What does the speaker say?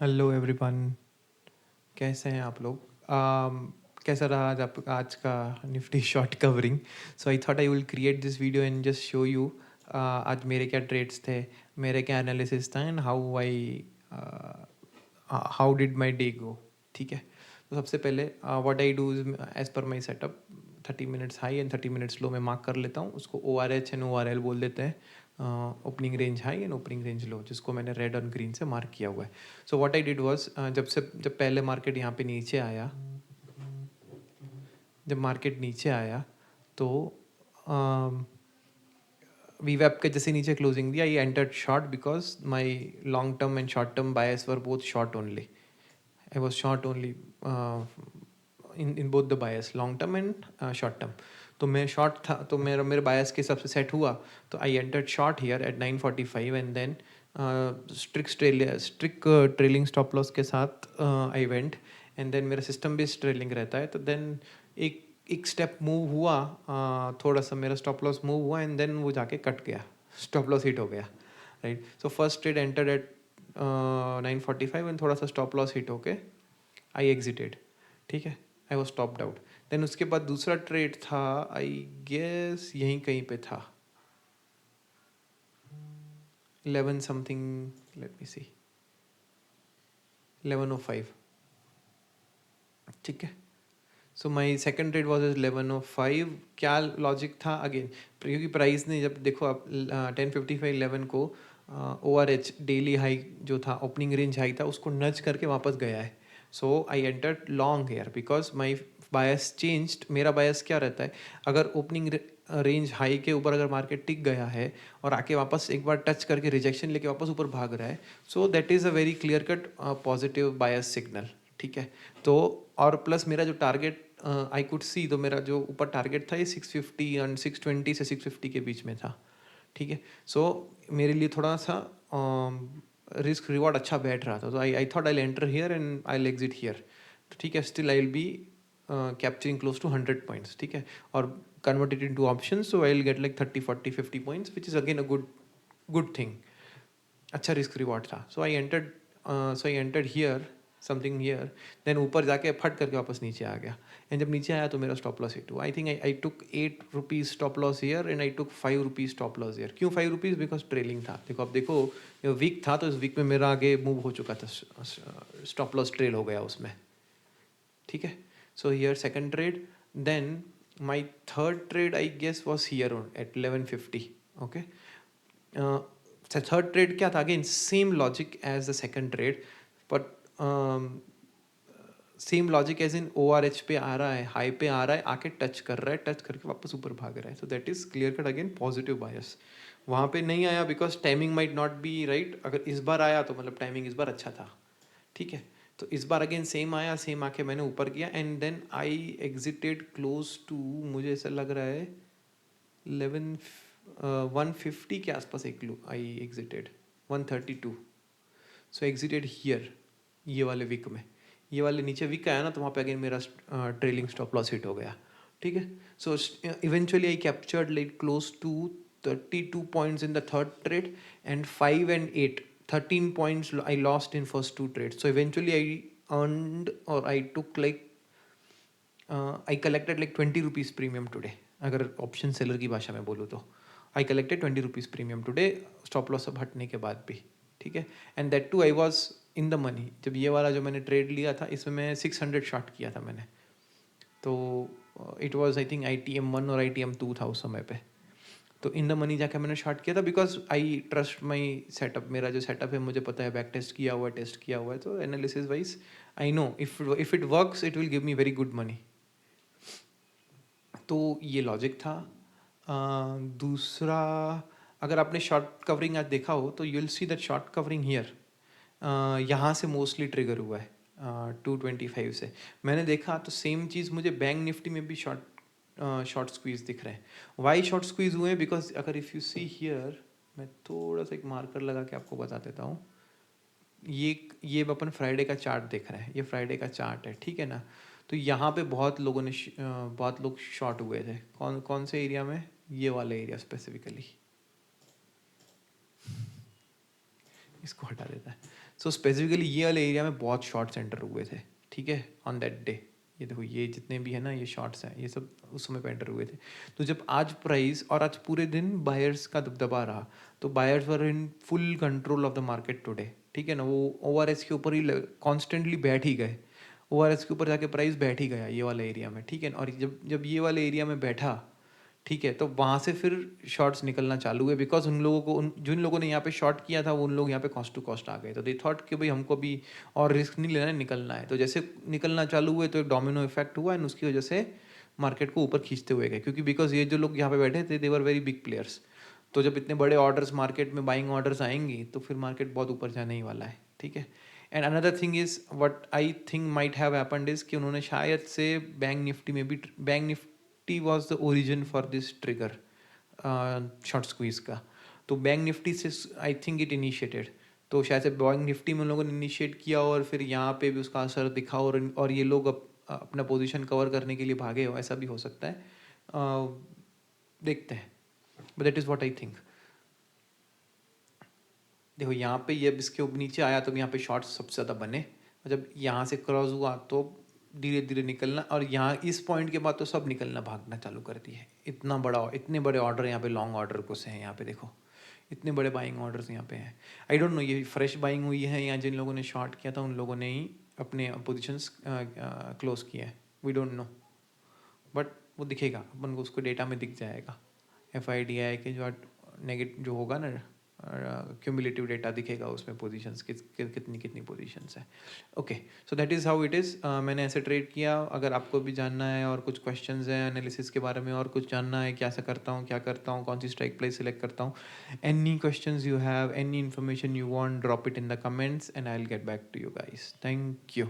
Hello everyone, कैसे हैं आप लोग? कैसा रहा आज का Nifty short covering? So I thought I will create this video and just show you आज मेरे क्या ट्रेड्स थे, मेरे क्या एनालिसिस था and how did my day go. ठीक है, तो सबसे पहले what I do is as per my setup 30 minutes high and 30 minutes low में मार्क कर लेता हूँ. उसको ORH एंड ORL बोल देते हैं, opening range high and opening range low, जिसको मैंने रेड और ग्रीन से मार्क किया हुआ है. So what I did was, जब पहले मार्केट यहाँ पे नीचे आया, जब मार्केट नीचे आया तो वी वेब के जैसे नीचे क्लोजिंग दिया, ये entered short because my long term and short term bias were both short only. I was short only in both the bias, long term and short term. तो मैं शॉर्ट था, तो मेरा मेरे बायस के हिसाब से सेट हुआ, तो I entered short here at 9:45 and then strict trailing stop loss के साथ आई वेंट. एंड देन मेरा सिस्टम भी ट्रेलिंग रहता है, तो देन एक एक स्टेप मूव हुआ, थोड़ा सा मेरा स्टॉप लॉस मूव हुआ एंड देन वो जाके कट गया, स्टॉप लॉस हिट हो गया. Right, so first trade entered at 9:45 and थोड़ा सा स्टॉप लॉस हिट होके आई एग्जिटेड. ठीक है, I was stopped out. Then उसके बाद दूसरा ट्रेड था, आई गेस यहीं कहीं पे था, 11 समथिंग, लेट मी सी, 11:05. ठीक है, सो माई सेकेंड ट्रेड वॉज 11:05. क्या लॉजिक था अगेन, क्योंकि प्राइस ने जब देखो आप 10:55 11 को ORH डेली हाई जो था, ओपनिंग रेंज हाई था, उसको नच करके वापस गया है. So I entered long here because my bias changed. मेरा बायस क्या रहता है, अगर ओपनिंग रेंज हाई के ऊपर अगर मार्केट टिक गया है और आके वापस एक बार टच करके रिजेक्शन लेके वापस ऊपर भाग रहा है, so that is a very clear cut positive bias signal. ठीक है, तो और प्लस मेरा जो टारगेट आई कुड सी, तो मेरा जो ऊपर टारगेट था ये 650 एंड 620 से 650 के बीच में था. ठीक है, सो मेरे लिए थोड़ा सा रिस्क रिवॉर्ड अच्छा बैठ रहा था, तो I thought I enter here and I exit here. ठीक है, still I will be capturing close to 100 points. ठीक है, और converted into option, so I will get like 30 40 50 points, which is again a good thing. अच्छा risk reward था. So I entered here, something here, then ऊपर जाके फट करके वापस नीचे आ गया. एंड जब नीचे आया तो मेरा स्टॉप लॉस हिट हुआ. I think I took 8 rupees stop loss here and I took 5 rupees stop loss here. क्यों 5 रुपीज़? बिकॉज ट्रेलिंग था. देखो, अब देखो, ये वीक था तो इस वीक में मेरा आगे मूव हो चुका था, स्टॉप लॉस ट्रेल हो गया उसमें. ठीक है, so here second trade. Then my third trade I guess was here at 11:50. Okay, third trade क्या था, again same logic as the second trade, but same logic as in ORH पे आ रहा है, हाई पे आ रहा है, आके टच कर रहा है, टच करके वापस ऊपर भाग रहा है. So that is clear cut again positive bias. वहाँ पे नहीं आया because timing might not be right. अगर इस बार आया तो मतलब टाइमिंग इस बार अच्छा था. ठीक है, तो इस बार अगेन सेम आया, सेम आके मैंने ऊपर किया and then I exited close to, मुझे ऐसा लग रहा है 150 के आसपास I exited 132. So exited here, ये वाले वीक में, ये वाले नीचे वीक आया ना, तो वहाँ पे अगेन मेरा ट्रेलिंग स्टॉप लॉस हिट हो गया. ठीक है, so eventually I captured like close to 32 points in the third trade and 5 and 8 13 points I lost in first two trades. So eventually I earned, or I took like I collected like 20 rupees premium today. अगर option seller की भाषा में बोलूँ तो I collected 20 rupees premium today, stop loss सब हटने के बाद भी. ठीक है, and that too I was in the money. जब ये वाला जो मैंने ट्रेड लिया था, इसमें मैं 600 शॉर्ट किया था मैंने, तो it was I think ITM1 और ITM2 था उस समय पे. तो इन द मनी जाकर मैंने शॉर्ट किया था because I trust my setup. मेरा जो सेटअप है मुझे पता है, बैक टेस्ट किया हुआ है, टेस्ट किया हुआ है, तो analysis wise I know if it works it will give me very good money. तो ये लॉजिक था. दूसरा, अगर आपने शॉर्ट कवरिंग आज देखा हो तो you will see that short covering here यहाँ से मोस्टली ट्रिगर हुआ है 225 से. मैंने देखा तो सेम चीज़ मुझे बैंक निफ्टी में भी शॉर्ट स्क्वीज दिख रहे हैं. वाई शॉर्ट स्क्वीज हुए हैं? बिकॉज अगर इफ़ यू सी हियर, मैं थोड़ा सा एक मार्कर लगा के आपको बता देता हूँ. ये अपन फ्राइडे का चार्ट देख रहे हैं, ये फ्राइडे का चार्ट है. ठीक है ना, तो यहाँ पे बहुत लोग शॉर्ट हुए थे. कौन कौन से एरिया में? ये वाले एरिया स्पेसिफिकली. इसको हटा देता है. सो स्पेसिफिकली ये वाले एरिया में बहुत शॉर्ट सेंटर हुए थे, ठीक है, ऑन दैट डे। ये देखो ये जितने भी है ना ये शॉर्ट्स हैं, ये सब उस समय पे एंटर हुए थे। तो जब आज प्राइस और आज पूरे दिन बायर्स का दबदबा रहा, तो buyers were in full control of the market today, ठीक है ना। वो ओआरएस के ऊपर ही कॉन्स्टेंटली बैठ ही गए, ओआरएस के ऊपर जाके प्राइस बैठ ही गया ये वाले एरिया में, ठीक है। और जब जब ये वाले एरिया में बैठा, ठीक है, तो वहाँ से फिर शॉर्ट्स निकलना चालू हुए, बिकॉज उन लोगों को जिन लोगों ने यहाँ पे शॉर्ट किया था वो उन लोग यहाँ पे कॉस्ट टू कॉस्ट आ गए, तो दे थॉट कि भाई हमको भी और रिस्क नहीं लेना है, निकलना है। तो जैसे निकलना चालू हुए तो एक डोमिनो इफेक्ट हुआ एंड उसकी वजह से मार्केट को ऊपर खींचते हुए गए, क्योंकि बिकॉज ये जो लोग यहाँ पे बैठे थे दे वर वेरी बिग प्लेयर्स। तो जब इतने बड़े ऑर्डर्स मार्केट में बाइंग ऑर्डर्स आएंगी तो फिर मार्केट बहुत ऊपर जाने ही वाला है, ठीक है। And another thing is what I think might have happened is कि उन्होंने शायद से बैंक निफ्टी में भी, bank Nifty was the origin for this trigger short squeeze का। तो बैंक निफ्टी से आई थिंक इट इनिशिएटेड, तो शायद से बैंक निफ्टी में उन लोगों ने इनिशिएट किया और फिर यहाँ पे भी उसका असर दिखा, और ये लोग अपना पोजीशन कवर करने के लिए भागे हो, ऐसा भी हो सकता है। देखते हैं, but that is what I think. देखो यहाँ पे ये इसके ऊपर नीचे आया तो यहाँ पे शॉर्ट्स सबसे ज़्यादा बने, और जब यहाँ से क्रॉस हुआ तो धीरे धीरे निकलना, और यहाँ इस पॉइंट के बाद तो सब निकलना भागना चालू कर दिए। इतने बड़े ऑर्डर यहाँ पे, लॉन्ग ऑर्डर कुछ हैं यहाँ पे, देखो इतने बड़े बाइंग ऑर्डर्स यहाँ पे हैं। आई डोंट नो ये फ्रेश बाइंग हुई है या जिन लोगों ने शॉर्ट किया था उन लोगों ने ही अपने पोजिशंस क्लोज किए हैं, वी डोंट नो। बट वो दिखेगा अपन को, उसको डेटा में दिख जाएगा, FIDI के जो नेगेटिव जो होगा ना, क्यूमुलेटिव डेटा दिखेगा उसमें, पोजीशंस कितनी कितनी पोजीशंस है। Okay, so that is how it is. मैंने ऐसे ट्रेड किया। अगर आपको भी जानना है और कुछ क्वेश्चंस हैं एनालिसिस के बारे में, और कुछ जानना है क्या करता हूँ, क्या करता हूँ, कौन सी स्ट्राइक प्राइस सेलेक्ट करता हूँ, any questions you have, any information you want, drop it in the comments and I will get back to you guys. Thank you.